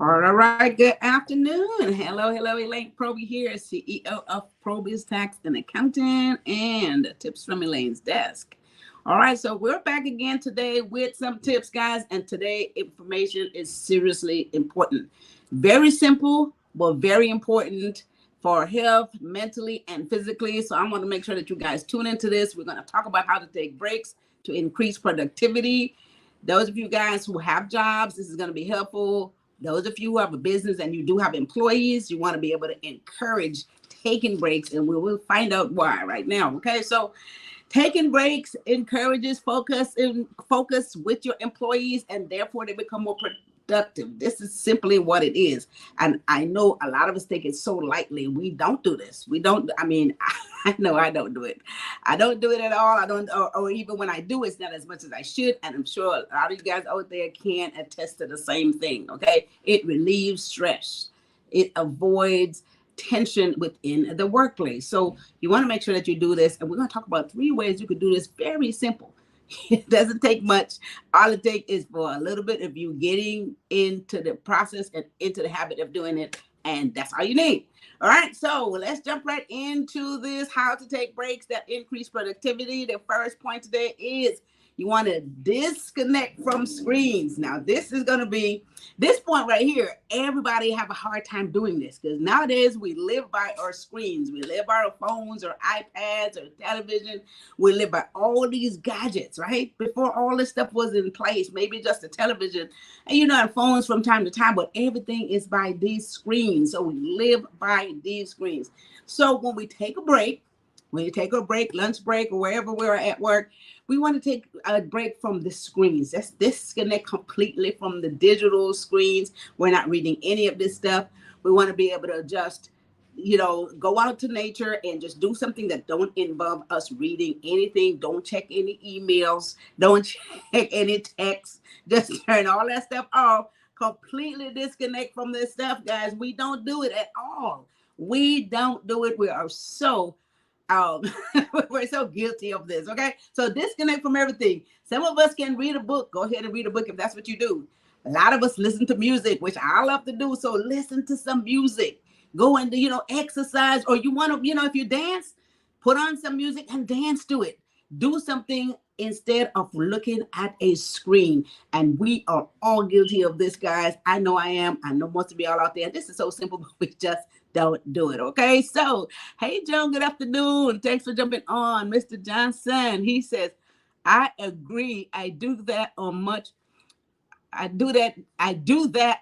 All right, good afternoon. Hello, Elaine. Proby here, CEO of Proby's Tax and Accounting, and tips from Elaine's desk. All right, so we're back again today with some tips, guys, and today information is seriously important. Very simple, but very important for health, mentally, and physically. So I want to make sure that you guys tune into this. We're going to talk about how to take breaks to increase productivity. Those of you guys who have jobs, this is going to be helpful. Those of you who have a business and you do have employees, you want to be able to encourage taking breaks, and we will find out why right now. Okay, so taking breaks encourages focus with your employees, and therefore they become more productive. This is simply what it is. And I know a lot of us take it so lightly. We don't do this. We don't, I mean, I know I don't do it. I don't do it at all. I don't, or even when I do, it's not as much as I should. And I'm sure a lot of you guys out there can attest to the same thing. Okay. It relieves stress. It avoids tension within the workplace. So you want to make sure that you do this. And we're going to talk about 3 ways you could do this. Very simple. It doesn't take much. All it takes is for a little bit of you getting into the process and into the habit of doing it. And that's all you need. All right. So let's jump right into this. How to take breaks that increase productivity. The first point today is you want to disconnect from screens. Now, this is going to be this point right here. Everybody have a hard time doing this because nowadays we live by our screens. We live by our phones or iPads or television. We live by all these gadgets, right? Before all this stuff was in place, maybe just a television and and phones from time to time, but everything is by these screens. So we live by these screens. So when we take a break, lunch break, or wherever we're at work, we want to take a break from the screens. Let's disconnect completely from the digital screens. We're not reading any of this stuff. We want to be able to just, go out to nature and just do something that don't involve us reading anything. Don't check any emails. Don't check any texts. Just turn all that stuff off. Completely disconnect from this stuff, guys. We don't do it at all. We don't do it. We are so we're so guilty of this. Okay, so disconnect from everything. Some of us can read a book. Go ahead and read a book if that's what you do. A lot of us listen to music, which I love to do. So listen to some music. Go and exercise, or you want to if you dance, put on some music and dance to it. Do something instead of looking at a screen. And we are all guilty of this, guys. I know I am. I know most of y'all out there. This is so simple, but we just don't do it. Okay. So, hey, Joan, good afternoon. Thanks for jumping on. Mr. Johnson, he says, I agree. I do that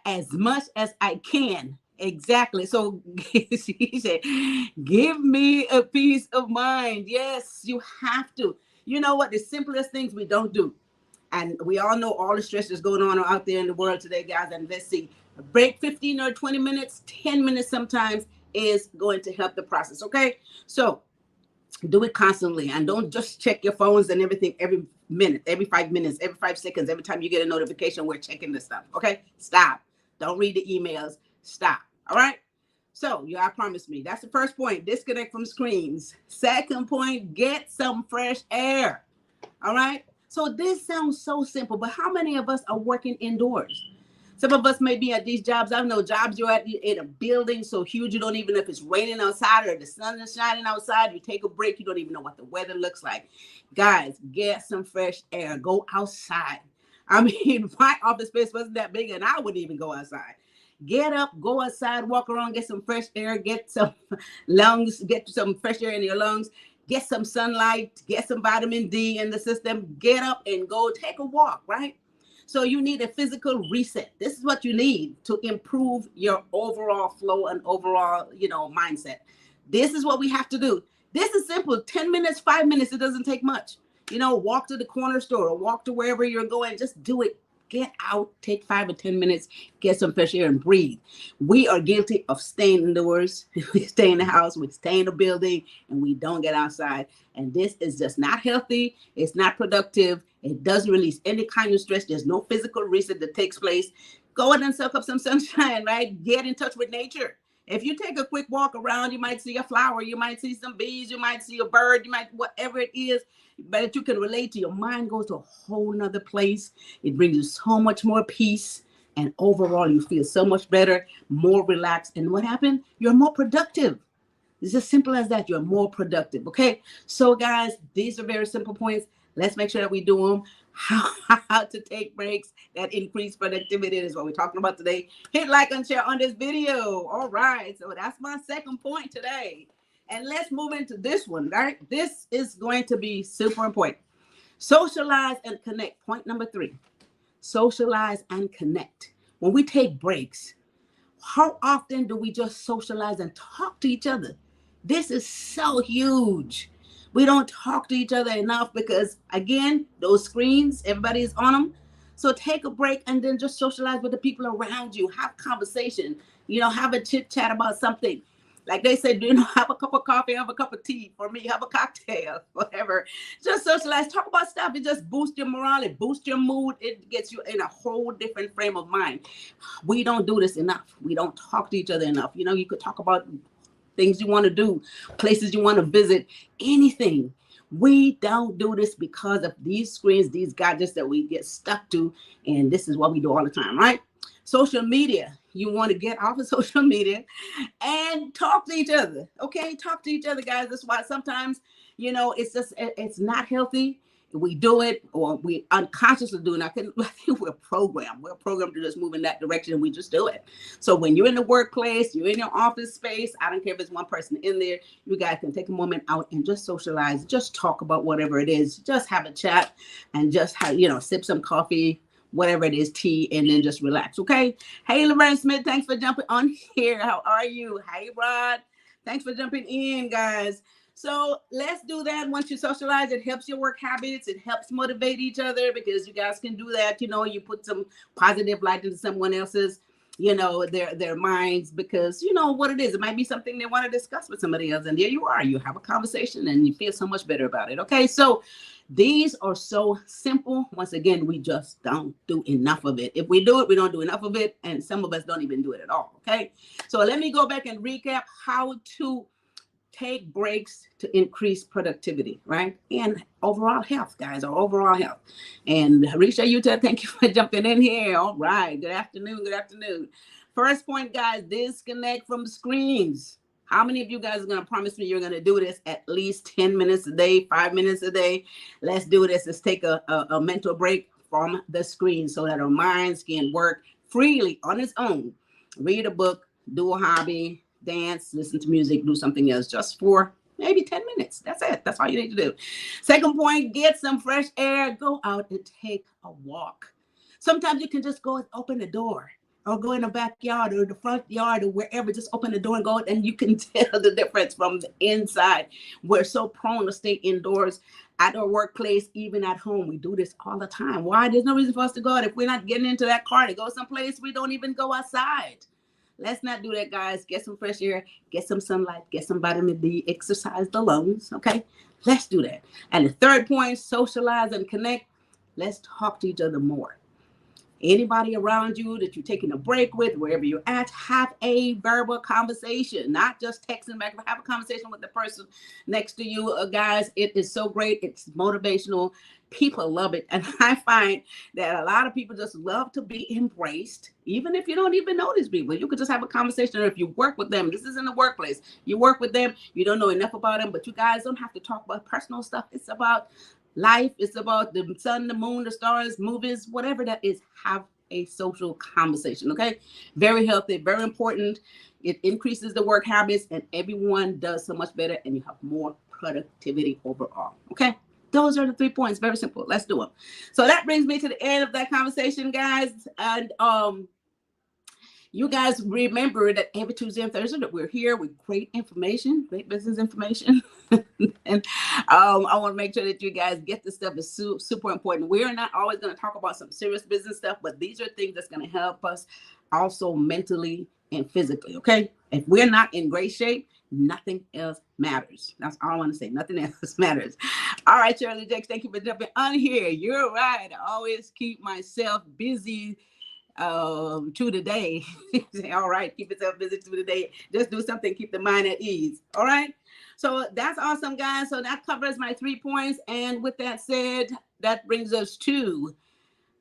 as much as I can. Exactly. So he said, give me a peace of mind. Yes, you have to. You know what? The simplest things we don't do. And we all know all the stress that's going on out there in the world today, guys. And let's see, a break 15 or 20 minutes, 10 minutes sometimes is going to help the process. Okay. So do it constantly, and don't just check your phones and everything every minute, every 5 minutes, every 5 seconds, every time you get a notification, we're checking this stuff. Okay. Stop. Don't read the emails. Stop. All right. So you all promised me. That's the first point. Disconnect from screens. Second point, get some fresh air. All right. So this sounds so simple, but how many of us are working indoors? Some of us may be at these jobs. I know jobs you're at in a building so huge you don't even know if it's raining outside or the sun is shining outside. You take a break, you don't even know what the weather looks like. Guys, get some fresh air. Go outside. I mean, my office space wasn't that big, and I wouldn't even go outside. Get up, go outside, walk around, get some fresh air, get some lungs, get some fresh air in your lungs, get some sunlight, get some vitamin D in the system. Get up and go take a walk, right? So you need a physical reset. This is what you need to improve your overall flow and overall, mindset. This is what we have to do. This is simple. 10 minutes, 5 minutes, it doesn't take much. Walk to the corner store or walk to wherever you're going. Just do it. Get out, take 5 or 10 minutes, get some fresh air and breathe. We are guilty of staying indoors. We stay in the house, we stay in the building, and we don't get outside. And this is just not healthy. It's not productive. It doesn't release any kind of stress. There's no physical reset that takes place. Go out and soak up some sunshine, right? Get in touch with nature. If you take a quick walk around, you might see a flower, you might see some bees, you might see a bird, you might, whatever it is, but you can relate to, your mind goes to a whole nother place. It brings you so much more peace. And overall, you feel so much better, more relaxed. And what happened? You're more productive. It's as simple as that. You're more productive. Okay. So guys, these are very simple points. Let's make sure that we do them. How to take breaks that increase productivity is what we're talking about today. Hit like and share on this video. All right. So that's my second point today. And let's move into this one, right? This is going to be super important. Socialize and connect. Point number 3. Socialize and connect. When we take breaks, how often do we just socialize and talk to each other? This is so huge. We don't talk to each other enough because, again, those screens, everybody's on them. So take a break and then just socialize with the people around you. Have conversation, have a chit chat about something. Like they said, have a cup of coffee, have a cup of tea. For me, have a cocktail, whatever. Just socialize, talk about stuff. It just boosts your morale, it boosts your mood. It gets you in a whole different frame of mind. We don't do this enough. We don't talk to each other enough. You could talk about things you want to do, places you want to visit, anything. We don't do this because of these screens, these gadgets that we get stuck to. And this is what we do all the time, right? Social media. You want to get off of social media and talk to each other. Okay, talk to each other, guys. That's why sometimes, it's not healthy. We do it, or we unconsciously do it. I think we're programmed. We're programmed to just move in that direction, and we just do it. So when you're in the workplace, you're in your office space, I don't care if it's one person in there, you guys can take a moment out and just socialize, just talk about whatever it is, just have a chat and just have, sip some coffee, whatever it is, tea, and then just relax. Okay. Hey, Lorraine Smith, thanks for jumping on here. How are you? Hey, Rod. Thanks for jumping in, guys. So let's do that. Once you socialize, it helps your work habits. It helps motivate each other because you guys can do that. You put some positive light into someone else's, their minds, because you know what it is. It might be something they want to discuss with somebody else. And there you are. You have a conversation and you feel so much better about it. Okay. So these are so simple. Once again, we just don't do enough of it. If we do it, we don't do enough of it. And some of us don't even do it at all. Okay. So let me go back and recap how to take breaks to increase productivity, right? And overall health, guys, or overall health. And Risha Utah, thank you for jumping in here. All right. Good afternoon. Good afternoon. First point, guys, disconnect from screens. How many of you guys are going to promise me you're going to do this at least 10 minutes a day, 5 minutes a day? Let's do this. Let's take a mental break from the screen so that our minds can work freely on its own. Read a book, do a hobby, dance, listen to music, do something else just for maybe 10 minutes. That's it. That's all you need to do. Second point, get some fresh air. Go out and take a walk. Sometimes you can just go and open the door or go in the backyard or the front yard or wherever. Just open the door and go, and you can tell the difference from the inside. We're so prone to stay indoors at our workplace, even at home. We do this all the time. Why? There's no reason for us to go out. If we're not getting into that car to go someplace, we don't even go outside. Let's not do that, guys. Get some fresh air, get some sunlight, get some vitamin D, exercise the lungs, okay? Let's do that. And the third point, socialize and connect. Let's talk to each other more. Anybody around you that you're taking a break with, wherever you're at, have a verbal conversation, not just texting back, but have a conversation with the person next to you. Guys, it is so great. It's motivational. People love it. And I find that a lot of people just love to be embraced, even if you don't even know these people. You could just have a conversation, or if you work with them, this is in the workplace, you work with them, you don't know enough about them, but you guys don't have to talk about personal stuff. It's about life. It's about the sun, the moon, the stars, movies, whatever that is. Have a social conversation. Okay, very healthy, very important. It increases the work habits, and everyone does so much better, and you have more productivity overall. Okay. Those are the 3 points. Very simple. Let's do them. So that brings me to the end of that conversation, guys. And you guys remember that every Tuesday and Thursday that we're here with great information, great business information. And I want to make sure that you guys get this stuff. Is super important. We're not always going to talk about some serious business stuff, but these are things that's going to help us also mentally and physically. Okay. If we're not in great shape, nothing else matters. That's all I want to say. Nothing else matters. All right, Shirley Jakes, thank you for jumping on here. You're right. I always keep myself busy to the day. All right, keep yourself busy to the day. Just do something, keep the mind at ease. All right. So that's awesome, guys. So that covers my 3 points. And with that said, that brings us to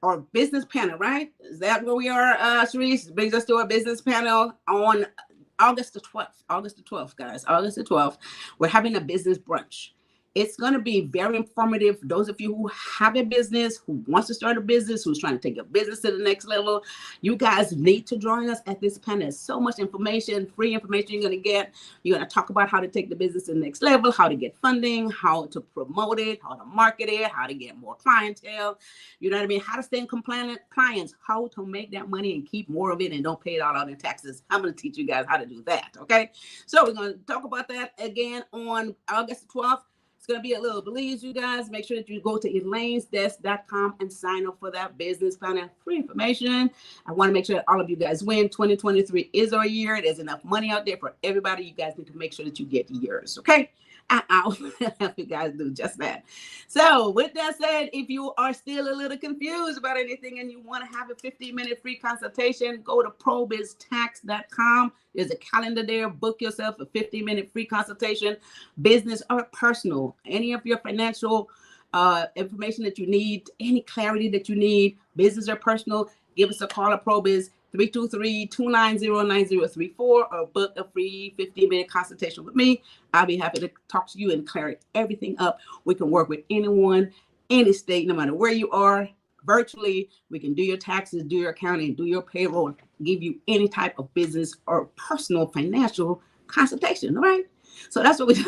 our business panel, right? Is that where we are, Sharice? Brings us to our business panel on August the 12th. August the 12th, guys. August the 12th. We're having a business brunch. It's going to be very informative for those of you who have a business, who wants to start a business, who's trying to take your business to the next level. You guys need to join us at this panel. There's so much information, free information you're going to get. You're going to talk about how to take the business to the next level, how to get funding, how to promote it, how to market it, how to get more clientele. You know what I mean? How to stay in compliance, how to make that money and keep more of it and don't pay it all out in taxes. I'm going to teach you guys how to do that. Okay. So we're going to talk about that again on August 12th. It's going to be a little breeze, you guys. Make sure that you go to elainesdesk.com and sign up for that business plan. Free information. I want to make sure that all of you guys win. 2023 is our year. There's enough money out there for everybody. You guys need to make sure that you get yours, okay? I'll help you guys do just that. So with that said, if you are still a little confused about anything and you want to have a 15-minute free consultation, go to probiztax.com. There's a calendar there. Book yourself a 15-minute free consultation, business or personal. Any of your financial information that you need, any clarity that you need, business or personal, give us a call at Proby's 323-290-9034 or book a free 15-minute consultation with me. I'll be happy to talk to you and clear everything up. We can work with anyone, any state, no matter where you are, virtually. We can do your taxes, do your accounting, do your payroll, give you any type of business or personal financial consultation. All right. So that's what we're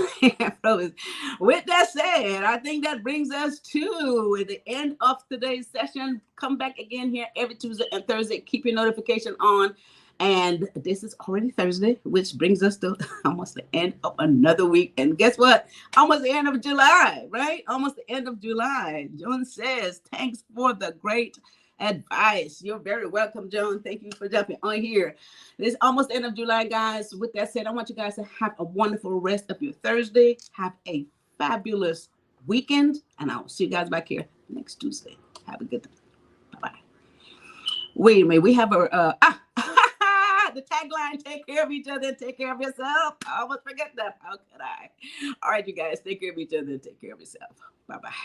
doing. With that said, I think that brings us to the end of today's session. Come back again here every Tuesday and Thursday. Keep your notification on. And this is already Thursday, which brings us to almost the end of another week. And guess what? Almost the end of July, right? Almost the end of July. June says, thanks for the great advice. You're very welcome, Joan. Thank you for jumping on here. It's almost the end of July, guys. With that said, I want you guys to have a wonderful rest of your Thursday. Have a fabulous weekend, and I'll see you guys back here next Tuesday. Have a good day. Bye-bye. Wait a minute. We have a the tagline, take care of each other and take care of yourself. I almost forget that. How could I? All right, you guys, take care of each other and take care of yourself. Bye-bye.